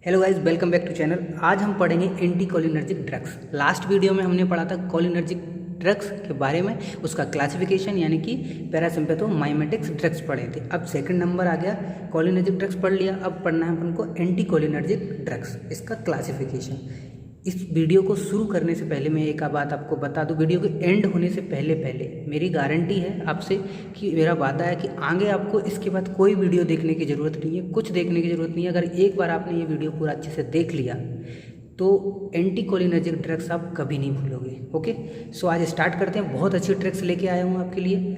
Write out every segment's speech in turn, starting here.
Hello guys, welcome back to channel. आज हम पढ़ेंगे anti cholinergic drugs. Last video में हमने पढ़ा था कोलिनर्जिक ड्रग्स के बारे में, उसका क्लासिफिकेशन यानी कि पैरासिम्पैथोमाइमेटिक्स ड्रग्स पढ़े थे। अब सेकंड नंबर आ गया, कोलिनर्जिक ड्रग्स पढ़ लिया। अब पढ़ना है अपन को एंटी कोलिनर्जिक ड्रग्स, इसका क्लासिफिकेशन। इस वीडियो को शुरू करने से पहले मैं एक बात आपको बता दूं, वीडियो के एंड होने से पहले मेरी गारंटी है आपसे कि मेरा वादा है कि आगे आपको इसके बाद कोई वीडियो देखने की ज़रूरत नहीं है, कुछ देखने की ज़रूरत नहीं है। अगर एक बार आपने ये वीडियो पूरा अच्छे से देख लिया तो एंटी कोलिनर्जिक ड्रग्स आप कभी नहीं भूलोगे। ओके, सो आज स्टार्ट करते हैं। बहुत अच्छी ट्रिक्स लेके आया हूँ आपके लिए।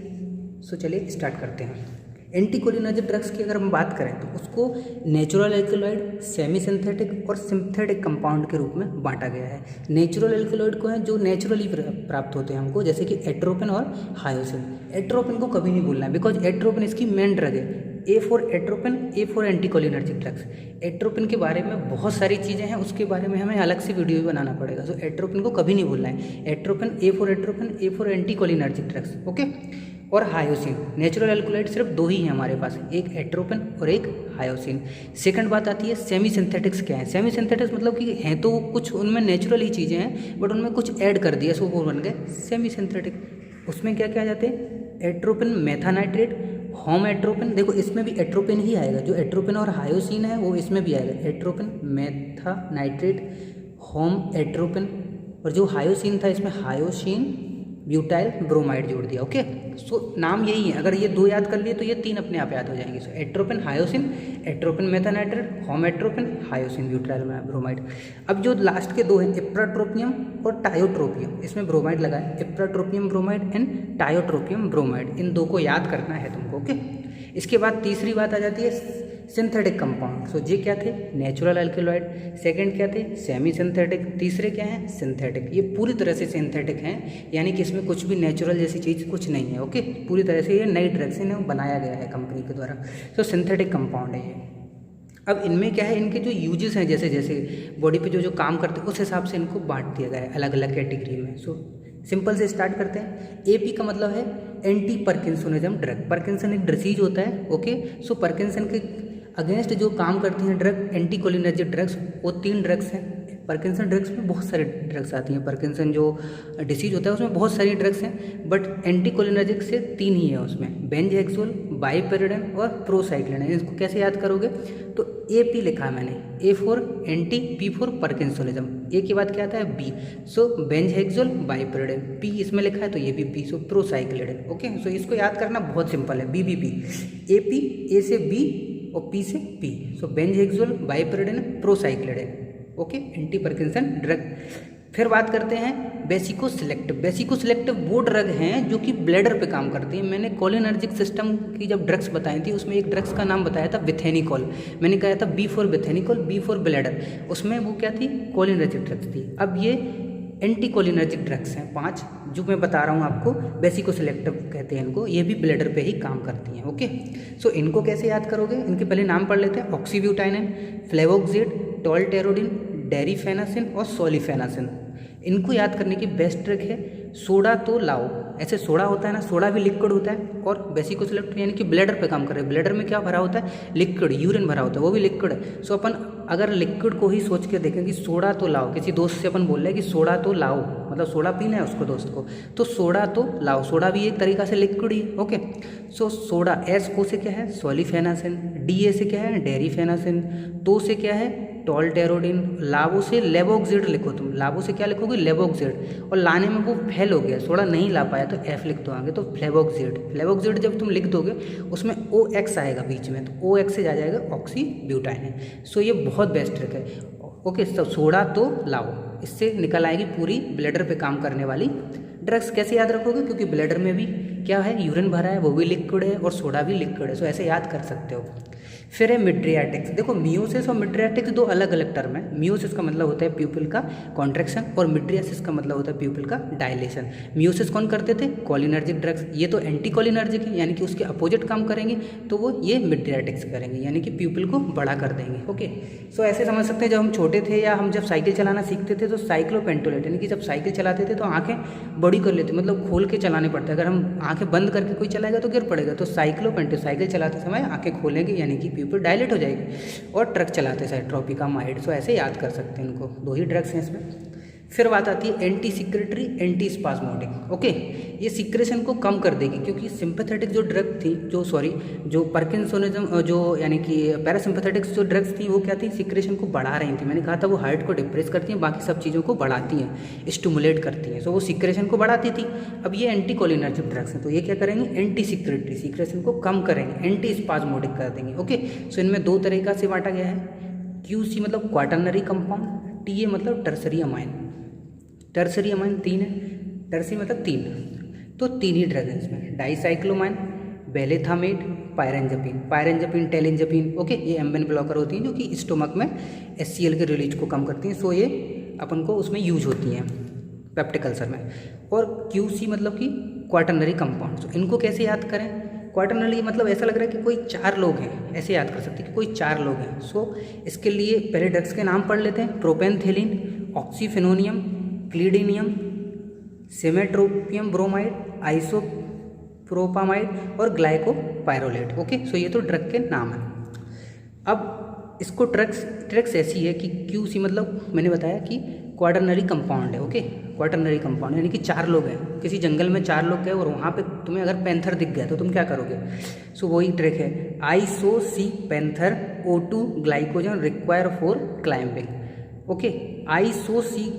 सो चलिए स्टार्ट करते हैं। एंटी कोलिनर्जिक ड्रग्स की अगर हम बात करें तो उसको नेचुरल एल्कलॉइड, सेमी सिंथेटिक और सिंथेटिक कंपाउंड के रूप में बांटा गया है। नेचुरल एल्कलॉइड को है जो नेचुरली प्राप्त होते हैं हमको, जैसे कि एट्रोपिन और हायोसिन। एट्रोपिन को कभी नहीं भूलना है बिकॉज एट्रोपिन इसकी मेन ड्रग है। A for atropine, A for anti cholinergic drugs. Atropine के बारे में बहुत सारी चीज़ें हैं, उसके बारे में हमें अलग से वीडियो भी बनाना पड़ेगा। सो एट्रोपिन को कभी नहीं भूलना है। Atropine, A for anti cholinergic drugs. Okay, और हायोसिन। नेचुरल एल्कलॉइड सिर्फ दो ही हैं हमारे पास, एक एट्रोपिन और एक हायोसिन। सेकंड बात आती है सेमी सिंथेटिक्स क्या है। सेमी सिंथेटिक्स मतलब कि हैं तो कुछ उनमें नेचुरल ही चीज़ें हैं बट उनमें कुछ ऐड कर दिया, सो वो बन गए सेमी सिंथेटिक। उसमें क्या क्या आ जाते हैं? Atropine methonitrate, homatropine. देखो इसमें भी एट्रोपिन ही आएगा, जो एट्रोपिन और हायोसिन है वो इसमें भी आएगा। एट्रोपिन मेथानाइट्रेट, होम एट्रोपिन, और जो हायोसिन था इसमें हायोसिन ब्यूटाइल ब्रोमाइड जोड़ दिया। ओके, सो नाम यही है। अगर ये दो याद कर लिए तो ये तीन अपने आप याद हो जाएंगे। So atropine hyoscine, atropine methonitrate, homatropine, hyoscine butyl bromide. अब जो लास्ट के दो हैं इप्राट्रोपियम और टायोट्रोपियम, इसमें ब्रोमाइड लगा है। Ipratropium bromide and tiotropium bromide, इन दो को याद करना है तुमको। ओके, इसके बाद तीसरी बात आ जाती है सिंथेटिक कंपाउंड। सो ये क्या थे? Natural alkaloid. सेकंड क्या थे? Semi synthetic. तीसरे क्या हैं? सिंथेटिक। ये पूरी तरह से सिंथेटिक हैं, यानी कि इसमें कुछ भी नेचुरल जैसी चीज़ कुछ नहीं है। ओके, पूरी तरह से ये नई ड्रग से बनाया गया है कंपनी के द्वारा। सो सिंथेटिक कंपाउंड है ये। अब इनमें क्या है, इनके जो यूजेस हैं, जैसे जैसे बॉडी पे जो काम करते हैं उस हिसाब से इनको बांट दिया गया है अलग अलग कैटेगरी में। सो सिंपल से स्टार्ट करते हैं। एपी का मतलब है एंटी पार्किंसोनिज्म ड्रग। पार्किंसन एक डिसीज होता है। ओके, सो पार्किंसन के अगेंस्ट जो काम करती हैं ड्रग, एंटी कोलिनर्जिक ड्रग्स, वो 3 ड्रग्स हैं। पार्किंसन ड्रग्स में बहुत सारे ड्रग्स आती हैं। पार्किंसन जो डिसीज होता है उसमें बहुत सारी ड्रग्स हैं, बट एंटी कोलिनर्जिक से 3 ही है उसमें, बेंजहेक्सोल, बाइपेरिडन और प्रोसाइक्लिन। इसको कैसे याद करोगे? तो ए पी लिखा है मैंने, A for anti, P for parkinsonism. A के बाद क्या आता है? बी। सो बेंजहेक्सोल, बाइपेरिडन। पी इसमें लिखा है तो ये भी पी, सो प्रोसाइक्लिन। ओके, सो इसको याद करना बहुत सिंपल है, BBP। ए पी, ए से बी और पी से P. So benzhexol, biperiden, procyclidine. Okay, anti Parkinson drug. फिर बात करते हैं बेसिकोसिलेक्टिव। बेसिकोसिलेक्टिव वो ड्रग हैं जो कि ब्लैडर पे काम करती हैं। मैंने कोलिनर्जिक सिस्टम की जब ड्रग्स बताई थी उसमें एक ड्रग्स का नाम बताया था विथेनिकॉल। मैंने कहा था B for bethanechol, B for bladder. उसमें वो क्या थी? कोलिनर्जिक ड्रग्स थी। अब ये एंटी कोलिनर्जिक ड्रग्स हैं 5 जो मैं बता रहा हूँ आपको, बेसिकोसिलेक्टिव कहते हैं इनको। ये भी ब्लैडर पे ही काम करती हैं। ओके, सो इनको कैसे याद करोगे? इनके पहले नाम पढ़ लेते हैं। ऑक्सीब्यूटाइनिन, फ्लेवोक्सिड, टोल्टेरोडिन, डेरिफेनासिन और सोलिफेनासिन। इनको याद करने की बेस्ट ट्रिक है सोडा तो लाओ। ऐसे सोडा होता है ना, सोडा भी लिक्विड होता है, और बेसिकोसिलेक्टिव यानी कि ब्लैडर पे काम कर रहे हैं। ब्लैडर में क्या भरा होता है? लिक्विड, यूरिन भरा होता है, वो भी लिक्विड है। सो अपन अगर लिक्विड को ही सोच के देखें कि सोडा तो लाओ, किसी दोस्त से अपन बोल रहे हैं कि सोडा तो लाओ, मतलब सोडा पीना है उसको, दोस्त को, तो सोडा तो लाओ। सोडा भी एक तरीका से लिक्विड ही। ओके, सो सोडा, एस को से क्या है? सोलिफेनासिन, डी ए से क्या है? डेरिफेनासिन, तो से क्या है? टोल्टेरोडिन, लावो से लेवोक्सिड लिखो तुम। लावो से क्या लिखोगे? लेवोक्सिड। और लाने में वो फेल हो गया, सोडा नहीं ला पाया तो एफ लिख दो आगे, तो फ्लेवोक्सिड। फ्लेवोक्सिड जब तुम लिख दोगे उसमें OX आएगा बीच में, तो OX से जा जाएगा ऑक्सीब्यूटाइनिन। सो ये बहुत बेस्ट ट्रिक है। ओके, तो सोडा तो लाओ, इससे निकल आएगी पूरी ब्लैडर पे काम करने वाली ड्रग्स। कैसे याद रखोगे? क्योंकि ब्लैडर में भी क्या है? यूरिन भरा है, वो भी लिक्विड है, और सोडा भी लिक्विड है। सो ऐसे याद कर सकते हो। फिर है मिड्रियाटिक्स। देखो मियोसिस और मिड्रियाटिक्स दो अलग अलग टर्म है। मियोसिस का मतलब होता है प्यूपिल का कॉन्ट्रैक्शन, और मिड्रियासिस का मतलब होता है प्यूपिल का डायलेशन। मियोसिस कौन करते थे? Cholinergic drugs. ये तो एंटी कोलिनर्जिक है, यानी कि उसके अपोजिट काम करेंगे, तो वो ये मिड्रियाटिक्स करेंगे, यानी कि प्यूपिल को बड़ा कर देंगे। ओके, सो ऐसे समझ सकते हैं जब हम छोटे थे या हम जब साइकिल चलाना सीखते थे तो साइक्लोपेंटोलेट, यानी कि जब साइकिल चलाते थे तो आंखें बड़ी कर लेते, मतलब खोल के चलाने पड़ते। अगर हम आंखें बंद करके कोई चलाएगा तो गिर पड़ेगा, तो साइक्लोपेंटो, साइकिल चलाते समय आंखें खोलेंगे यानी यानी कि प्यूपिल डायलेट हो जाएगी और ड्रग चलाते हैं ट्रोपिकामाइड। सो ऐसे याद कर सकते हैं इनको, 2 ही ड्रग्स हैं इसमें। फिर बात आती है anti secretory anti spasmodic. Okay, ये सिक्रेशन को कम कर देगी क्योंकि सिंपैथेटिक जो ड्रग थी जो पार्किंसोनिज्म जो यानी कि पैरासिम्पैथेटिक्स जो ड्रग्स थी वो क्या थी, सिक्रेशन को बढ़ा रही थी। मैंने कहा था वो हार्ट को डिप्रेस करती हैं, बाकी सब चीज़ों को बढ़ाती हैं, स्टिमुलेट करती हैं। सो वो सिक्रेशन को बढ़ाती थी। अब ये एंटी कोलिनर्जिक ड्रग्स हैं, तो ये क्या करेंगे, एंटी सिक्रेटरी सिक्रेशन को कम करेंगे, एंटी स्पाज्मोडिक कर देंगे। ओके, सो इनमें 2 तरीका से बांटा गया है। QC मतलब क्वाटर्नरी कंपाउंड, TA मतलब टर्सरी अमाइन। टर्सरी अमाइन 3 है, टर्सरी मतलब 3, तो 3 ही ड्रग है इसमें, डाइसाइक्लोमाइन, बेलेथामेट, पायरेंजपीन, टेलेंजपीन। ओके, ये एम्बेन ब्लॉकर होती हैं जो कि स्टोमक में HCl के रिलीज को कम करती हैं। सो ये अपन को उसमें यूज होती हैं पेप्टिक अल्सर में। और QC मतलब कि क्वाटर्नरी कंपाउंड। तो इनको कैसे याद करें, क्वाटर्नरी मतलब ऐसा लग रहा है कि कोई 4 लोग हैं, ऐसे याद कर सकते हैं कि कोई 4 लोग हैं। सो इसके लिए पहले ड्रग्स के नाम पढ़ लेते हैं, प्रोपेनथेलिन, ऑक्सीफेनोनियम, क्लीडिनियम, सेमेट्रोपियम ब्रोमाइड, आइसोप्रोपामाइड और ग्लाइकोपायरोलेट। ओके, सो ये तो ड्रग के नाम है। अब इसको ड्रग्स ऐसी है कि QC मतलब मैंने बताया कि क्वाटर्नरी कंपाउंड है। ओके, क्वाटर्नरी कंपाउंड यानी कि 4 लोग हैं, किसी जंगल में 4 लोग गए और वहाँ पे तुम्हें अगर पैंथर दिख गया तो तुम क्या करोगे। सो वही ट्रिक है, आइसोसी panther O2 glycogen require for climbing. Okay, आइसोसी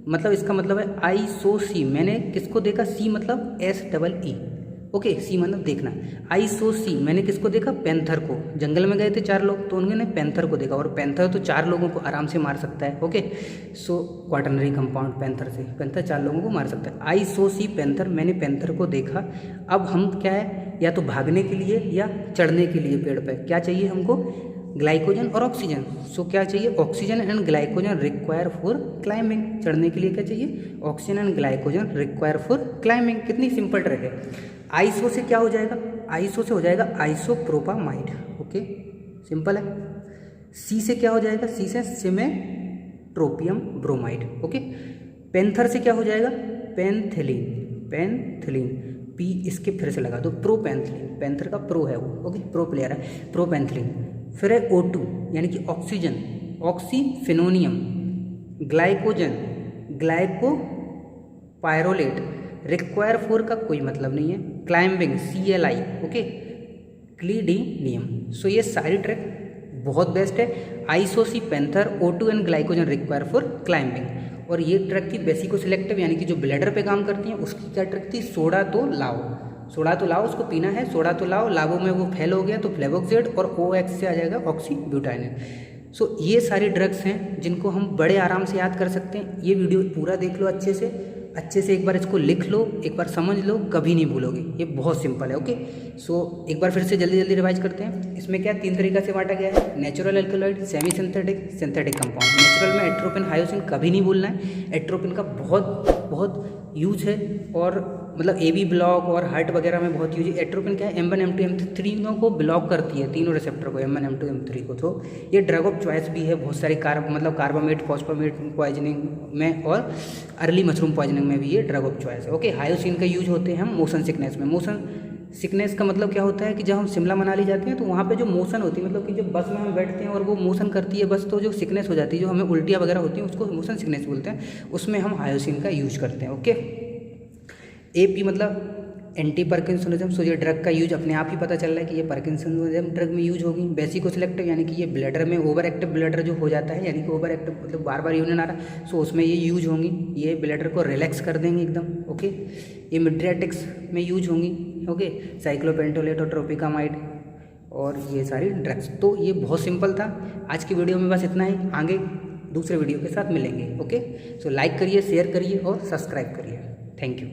मतलब इसका मतलब है आइसोसी, मैंने किसको देखा, C मतलब SEE। ओके, C मतलब देखना, आइसोसी मैंने किसको देखा, पैंथर को। जंगल में गए थे 4 लोग तो उन्होंने पैंथर को देखा, और पैंथर तो 4 लोगों को आराम से मार सकता है। ओके, सो क्वाटर्नरी कंपाउंड पैंथर 4 लोगों को मार सकता है। आइसोसी पैंथर, मैंने पैंथर को देखा। अब हम क्या है, या तो भागने के लिए या चढ़ने के लिए पेड़ पर क्या चाहिए हमको, ग्लाइकोजन और ऑक्सीजन। सो क्या चाहिए, oxygen and glycogen require for climbing. चढ़ने के लिए क्या चाहिए, oxygen and glycogen require for climbing. कितनी सिंपल ट्रिक है। आइसो से क्या हो जाएगा, आइसो से हो जाएगा आइसोप्रोपामाइड। ओके, सिंपल है। C से क्या हो जाएगा, C से सिमेट्रोपियम ब्रोमाइड। ओके, पैंथर से क्या हो जाएगा, पेंथिलीन। P इसके फिर से लगा दो, प्रोपेंथिलीन। पैंथर का प्रो है वो। ओके, प्रो प्लेयर है, प्रोपेंथिलीन। फिर है O2 यानी कि oxygen, oxyphenonium, glycogen, glycopyrrolate, require for का कोई मतलब नहीं है, climbing CLI। Okay, clidinium. So ये सारी ट्रिक बहुत बेस्ट है। आइसोसी panther, O2 and glycogen require for climbing. और ये ट्रिक थी बेसिको सिलेक्टिव यानी कि जो ब्लैडर पे काम करती हैं उसकी क्या ट्रिक थी, सोडा तो लाओ, उसको पीना है, सोडा तो लाओ, लावो में वो फेल हो गया तो फ्लेवोक्सेड और OX से आ जाएगा ऑक्सीब्यूटाइनिन। सो ये सारी ड्रग्स हैं जिनको हम बड़े आराम से याद कर सकते हैं। ये वीडियो पूरा देख लो अच्छे से एक बार इसको लिख लो, एक बार समझ लो, कभी नहीं भूलोगे। ये बहुत सिंपल है। ओके, सो एक बार फिर से जल्दी रिवाइज करते हैं। इसमें क्या 3 तरीका से बांटा गया है, natural alkaloid, semi synthetic, synthetic compound. Natural में एट्रोपिन, हायोसिन कभी नहीं भूलना है। एट्रोपिन का बहुत यूज है और मतलब AB ब्लॉक और हार्ट वगैरह में बहुत यूज है। एट्रोपिन क्या है, M1 M2 M3 को ब्लॉक करती है, तीनों रिसेप्टर को, M1 M2 M3 को। तो ये ड्रग ऑफ चॉइस भी है बहुत सारी कार्बामेट, फॉस्फामेट पॉइजनिंग में और अर्ली मशरूम पॉइजनिंग में भी ये ड्रग ऑफ चॉइस है। ओके, हायोसिन का यूज होते हैं हम मोशन सिकनेस में। मोशन सिकनेस का मतलब क्या होता है कि जब हम शिमला मनाली जाते हैं तो वहाँ पे जो मोशन होती है, मतलब कि जब बस में हम बैठते हैं और वो मोशन करती है बस, तो जो सिकनेस हो जाती है, जो हमें उल्टियाँ वगैरह होती हैं, उसको मोशन सिकनेस बोलते हैं। उसमें हम हायोसिन का यूज करते हैं। ओके, AP मतलब एंटी पार्किंसोनिज्म। सो ये ड्रग का यूज अपने आप ही पता चल रहा है कि ये पार्किंसोनिज्म ड्रग में यूज होगी। बेसिको सिलेक्टिव यानी कि ये ब्लैडर में ओवर एक्टिव ब्लैडर जो हो जाता है, यानी कि ओवर एक्टिव मतलब बार बार यूरिन आ रहा, सो उसमें ये यूज होंगी, ये ब्लैडर को रिलैक्स कर देंगे एकदम। ओके, ये मिड्रियाटिक्स में यूज होंगी। ओके, साइक्लोपेंटोलेट और ट्रोपिकामाइड और ये सारी ड्रग्स। तो ये बहुत सिंपल था। आज की वीडियो में बस इतना ही, आगे दूसरे वीडियो के साथ मिलेंगे। ओके, सो लाइक करिए, शेयर करिए और सब्सक्राइब करिए। Thank you.